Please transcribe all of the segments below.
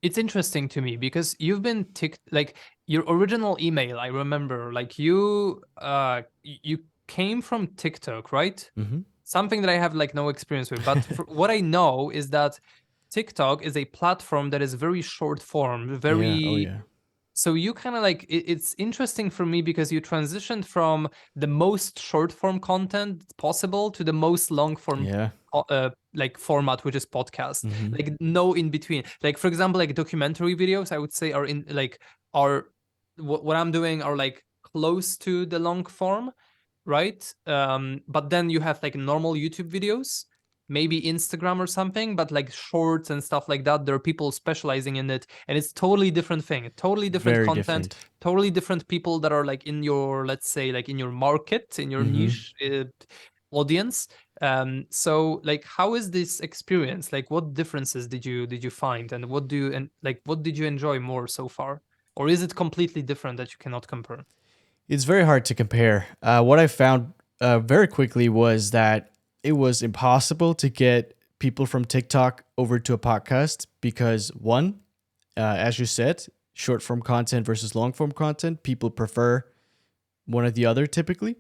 It's interesting to me because you've been like your original email, I remember, like you came from TikTok, right? Hmm. Something that I have like no experience with, but what I know is that TikTok is a platform that is very short form, Yeah. Oh very. yeah. So you kind of like it's interesting for me because you transitioned from the most short form content possible to the most long form Yeah. like format, which is podcast. Hmm. Like no in between. Like for example, like documentary videos, I would say are in like are what I'm doing are like close to the long form, right? But then you have like normal YouTube videos, maybe Instagram or something, but like shorts and stuff like that. There are people specializing in it, and it's totally different thing, totally different Very content, different. totally different people that are like in your, let's say, like in your market, in your Hmm. niche audience. So like, how is this experience? Like, what differences did you find, and what did you enjoy more so far, or is it completely different that you cannot compare? It's very hard to compare. What I found very quickly was that it was impossible to get people from TikTok over to a podcast because, one, as you said, short form content versus long form content, people prefer one or the other typically.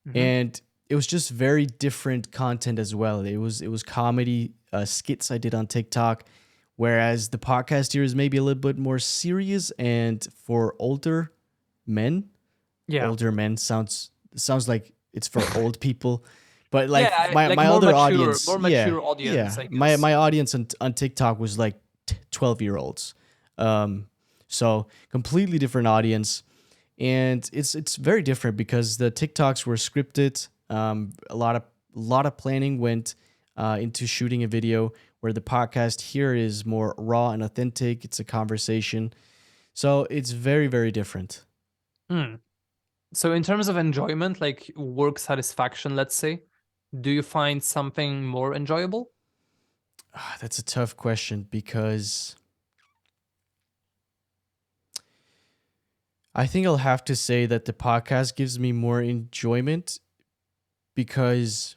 Mm-hmm. And it was just very different content as well. It was comedy skits I did on TikTok, whereas the podcast here is maybe a little bit more serious and for older men. Yeah. Older men sounds like it's for old people, but Yeah, like my like my other audience, more yeah, mature audience, yeah, I my guess. my audience on TikTok was like 12-year-olds, so completely different audience, and it's very different because the TikToks were scripted. A lot of planning went into shooting a video, where the podcast here is more raw and authentic. It's a conversation, so it's very very different. Hmm. So in terms of enjoyment, like work satisfaction, let's say, do you find something more enjoyable? That's a tough question because I think I'll have to say that the podcast gives me more enjoyment because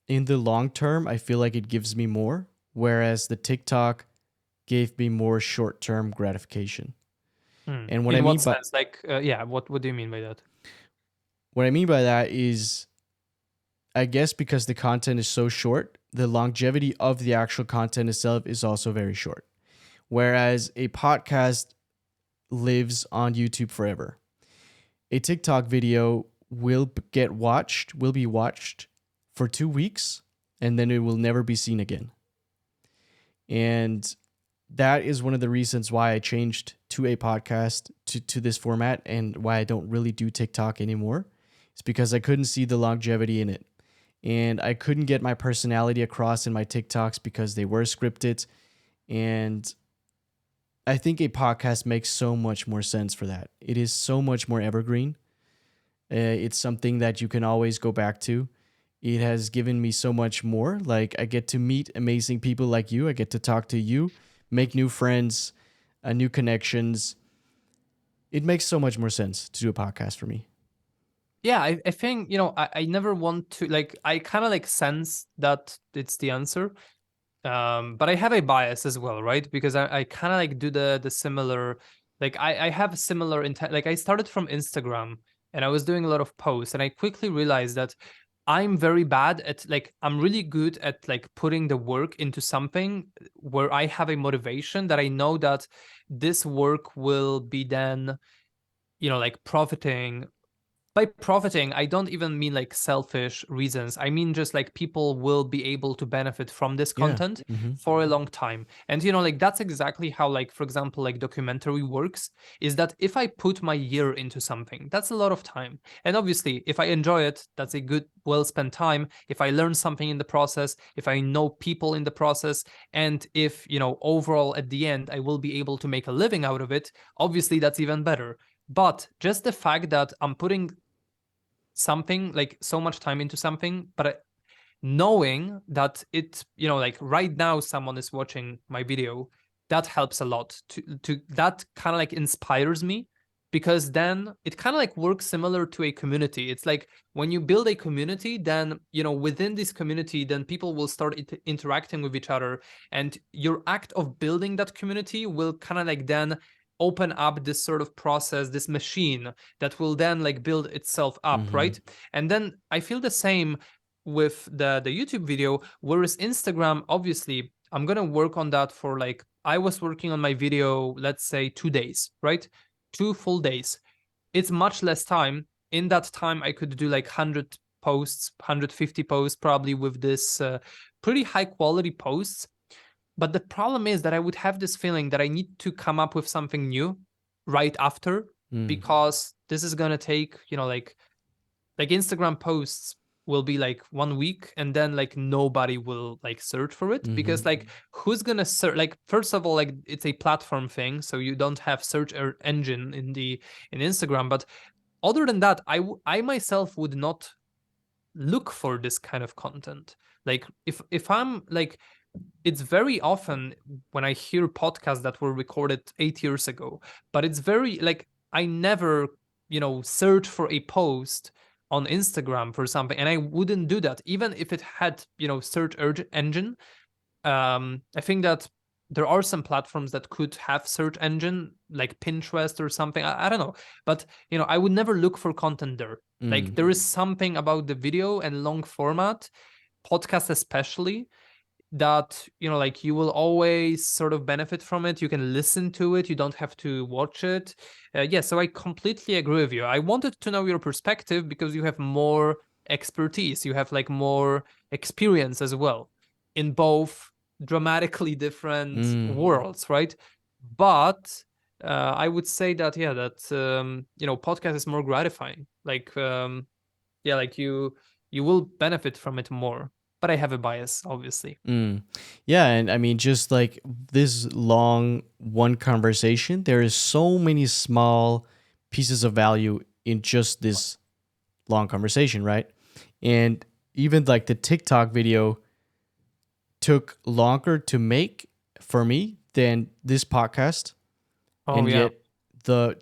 in the long term, I feel like it gives me more, whereas the TikTok gave me more short term gratification. Hmm. And what I In what mean by sense? Like, yeah, what do you mean by that? what I mean by that is, I guess because the content is so short, the longevity of the actual content itself is also very short. Whereas a podcast lives on YouTube forever. A TikTok video will be watched for 2 weeks, and then it will never be seen again. And that is one of the reasons why I changed to a podcast to this format, and why I don't really do TikTok anymore. It's because I couldn't see the longevity in it. And I couldn't get my personality across in my TikToks because they were scripted. And I think a podcast makes so much more sense for that. It is so much more evergreen. It's something that you can always go back to. It has given me so much more. Like, I get to meet amazing people like you. I get to talk to you, make new friends, new connections. It makes so much more sense to do a podcast for me. Yeah, I think, I never want to like I kind of like sense that it's the answer. But I have a bias as well, right? Because I kind of like do the similar, like I have a similar intent. Like I started from Instagram and I was doing a lot of posts, and I quickly realized that I'm very bad at like I'm really good at like putting the work into something where I have a motivation that I know that this work will be then, like profiting. By profiting, I don't even mean like selfish reasons. I mean just like people will be able to benefit from this Yeah. content Hmm. for a long time. And like that's exactly how, like, for example, like documentary works, is that if I put my year into something, that's a lot of time. And obviously, if I enjoy it, that's a good, well spent time. If I learn something in the process, if I know people in the process, and if, overall at the end I will be able to make a living out of it, obviously that's even better. But just the fact that I'm putting something like so much time into something, but knowing that it, like right now someone is watching my video, that helps a lot to that kind of like inspires me because then it kind of like works similar to a community. It's like when you build a community, then, you know, within this community, then people will start interacting with each other, and your act of building that community will kind of like then open up this sort of process, this machine that will then like build itself up, right? And then I feel the same with the YouTube video, whereas Instagram, obviously, I'm gonna work on that for like, I was working on my video, let's say 2 days, right? 2 full days. It's much less time. In that time, I could do like 100 posts, 150 posts, probably with this pretty high quality posts. But the problem is that I would have this feeling that I need to come up with something new right after, because this is gonna take, you know, like Instagram posts will be like 1 week, and then like nobody will like search for it, because like who's gonna search? Like, first of all, like it's a platform thing, so you don't have search engine in Instagram. But other than that, I myself would not look for this kind of content. Like if I'm like, it's very often when I hear podcasts that were recorded 8 years ago, but it's very like, I never, you know, search for a post on Instagram for something, and I wouldn't do that even if it had, you know, search engine. I think that there are some platforms that could have search engine, like Pinterest or something. I don't know, but you know, I would never look for content there. Like, there is something about the video and long format podcast, especially, that, you know, like you will always sort of benefit from it. You can listen to it, you don't have to watch it. Yeah, so I completely agree with you. I wanted to know your perspective because you have more expertise, you have like more experience as well in both dramatically different worlds, right? But I would say that, yeah, that you know, podcast is more gratifying. Like yeah, like you will benefit from it more. But I have a bias, obviously. Yeah, and I mean, just like this long one conversation, there is so many small pieces of value in just this long conversation, right? And even like the TikTok video took longer to make for me than this podcast, Oh and yeah. yet the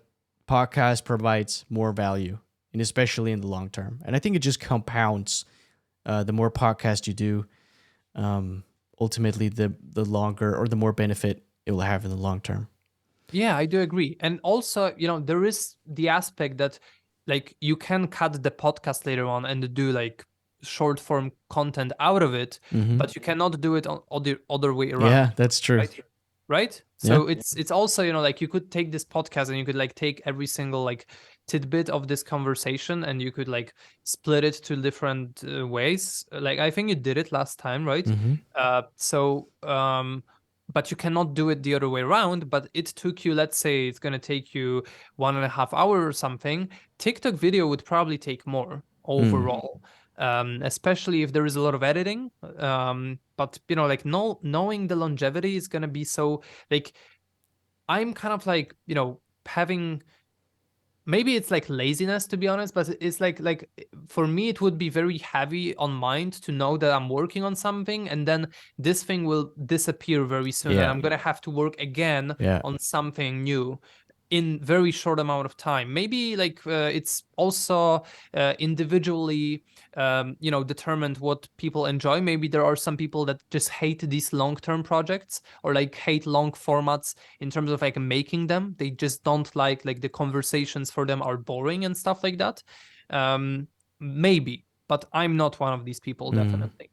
podcast provides more value, and especially in the long term. And I think it just compounds. The more podcasts you do, ultimately the longer or the more benefit it will have in the long term. Yeah, I do agree. And also, you know, there is the aspect that like you can cut the podcast later on and do like short form content out of it, but you cannot do it on other way Yeah, around, that's true. right? Right? Yeah. So it's also, you know, like you could take this podcast and you could like take every single like tidbit of this conversation and you could like split it to different ways. Like, I think you did it last time, right? So but you cannot do it the other way around. But it took you, let's say it's going to take you 1.5 hours or something. TikTok video would probably take more overall, especially if there is a lot of editing. But you know, like, knowing the longevity is going to be so, like, I'm kind of like, you know, having, maybe it's like laziness, to be honest, but it's like for me it would be very heavy on mind to know that I'm working on something and then this thing will disappear very soon, and Yeah. I'm gonna have to work again Yeah. on something new in very short amount of time. Maybe like it's also individually you know, determined what people enjoy. Maybe there are some people that just hate these long-term projects or like hate long formats in terms of like making them. They just don't like the conversations for them are boring and stuff like that. Maybe, but I'm not one of these people, definitely.